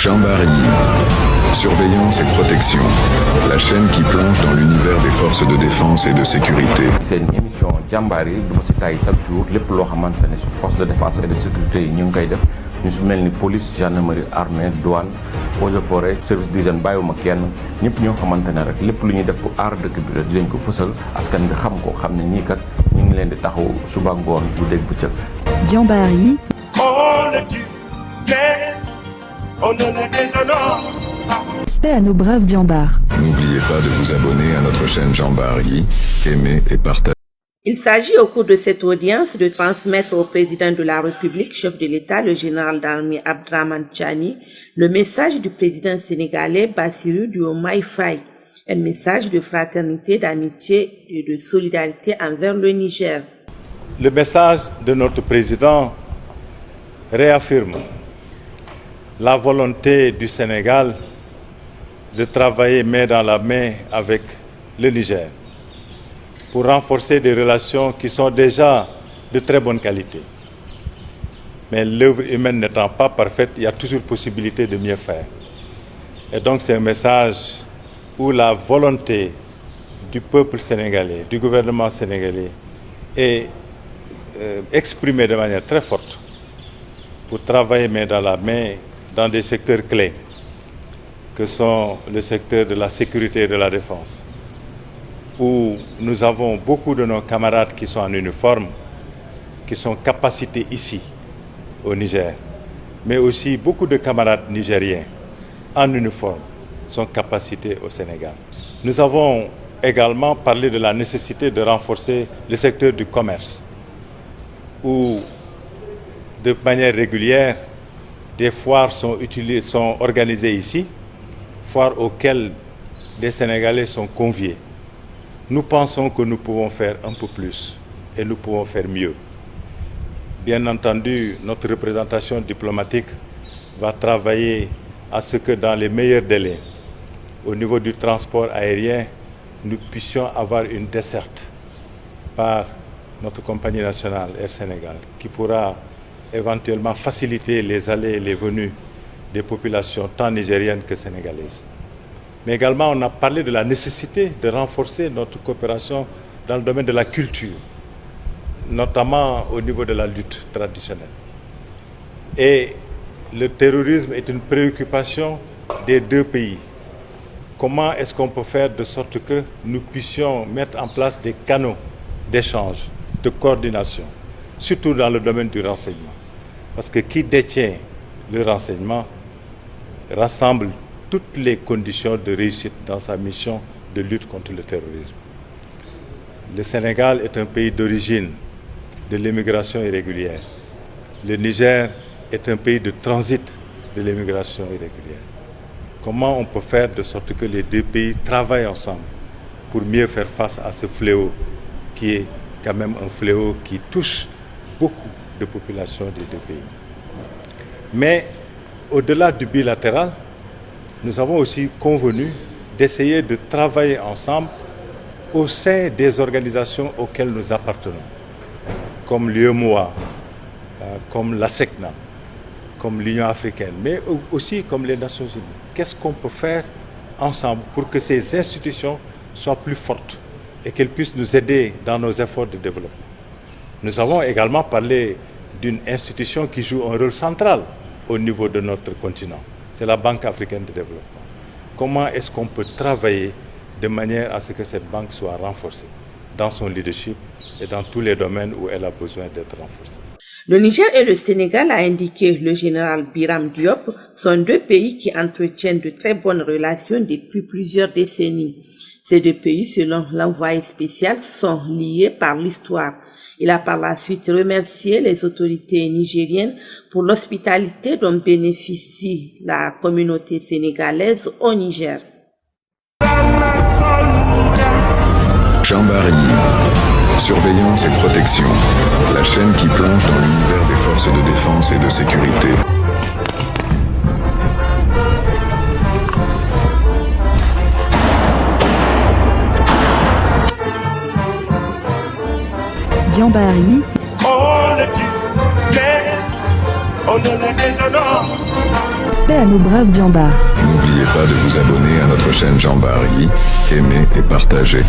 Jambaryi. Surveillance et protection. La chaîne qui plonge dans l'univers des forces de défense et de sécurité. C'est une émission Jambaryi du ma si tay chaque jour lépp loo xamante ne si force de défense et de sécurité yi ñu ngi koy def ñu si mel ni police gendarmerie armée douane eaux et forêt service d'hygiène bàyyiwuma kenn ñëpp ñoo xamante ne rek lépp lu ñuy def pour aar dëkk bi rek dinañ ko fësal askan bi xam ko xam ne ñii kat ñu ngi leen di taxaw suba ngoon bu dégg bëccëg. Jambaryi. On le tue, mais on ne le déshonore. Paix à nos braves Jambar. N'oubliez pas de vous abonner à notre chaîne Jambaryi, aimer et partager. Il s'agit au cours de cette audience de transmettre au président de la République, chef de l'État, le général d'armée Abdraman Tchani, le message du président sénégalais Bassirou Diomaye Faye, un message de fraternité, d'amitié et de solidarité envers le Niger. Le message de notre président réaffirme la volonté du Sénégal de travailler main dans la main avec le Niger pour renforcer des relations qui sont déjà de très bonne qualité. Mais l'œuvre humaine n'étant pas parfaite, il y a toujours possibilité de mieux faire. Et donc c'est un message où la volonté du peuple sénégalais, du gouvernement sénégalais est exprimée de manière très forte pour travailler main dans la main dans des secteurs clés que sont le secteur de la sécurité et de la défense, où nous avons beaucoup de nos camarades qui sont en uniforme, qui sont capacités ici, au Niger, mais aussi beaucoup de camarades nigériens en uniforme sont capacités au Sénégal. Nous avons également parlé de la nécessité de renforcer le secteur du commerce, où de manière régulière, des foires sont organisées ici, foires auxquelles des Sénégalais sont conviés. Nous pensons que nous pouvons faire un peu plus et nous pouvons faire mieux. Bien entendu, notre représentation diplomatique va travailler à ce que dans les meilleurs délais, au niveau du transport aérien, nous puissions avoir une desserte par notre compagnie nationale Air Sénégal qui pourra éventuellement faciliter les allées et les venues des populations tant nigériennes que sénégalaises. Mais également, on a parlé de la nécessité de renforcer notre coopération dans le domaine de la culture, notamment au niveau de la lutte traditionnelle. Et le terrorisme est une préoccupation des deux pays. Comment est-ce qu'on peut faire de sorte que nous puissions mettre en place des canaux d'échange, de coordination, surtout dans le domaine du renseignement? Parce que qui détient le renseignement rassemble toutes les conditions de réussite dans sa mission de lutte contre le terrorisme. Le Sénégal est un pays d'origine de l'immigration irrégulière. Le Niger est un pays de transit de l'immigration irrégulière. Comment on peut faire de sorte que les deux pays travaillent ensemble pour mieux faire face à ce fléau qui est quand même un fléau qui touche beaucoup de populations des deux pays. Mais au-delà du bilatéral, nous avons aussi convenu d'essayer de travailler ensemble au sein des organisations auxquelles nous appartenons, comme l'UEMOA, comme la SECNA, comme l'Union africaine, mais aussi comme les Nations unies. Qu'est-ce qu'on peut faire ensemble pour que ces institutions soient plus fortes et qu'elles puissent nous aider dans nos efforts de développement? Nous avons également parlé d'une institution qui joue un rôle central au niveau de notre continent. C'est la Banque africaine de développement. Comment est-ce qu'on peut travailler de manière à ce que cette banque soit renforcée dans son leadership et dans tous les domaines où elle a besoin d'être renforcée? Le Niger et le Sénégal, a indiqué le général Biram Diop, sont deux pays qui entretiennent de très bonnes relations depuis plusieurs décennies. Ces deux pays, selon l'envoyé spécial, sont liés par l'histoire. Il a par la suite remercié les autorités nigériennes pour l'hospitalité dont bénéficie la communauté sénégalaise au Niger. Jambaryi. Surveillance et protection. La chaîne qui plonge dans l'univers des forces de défense et de sécurité. Jambaryi. On le tue, mais on ne les déshonore. Respect à nos braves Djambars. N'oubliez pas de vous abonner à notre chaîne Jambari, aimer et partager.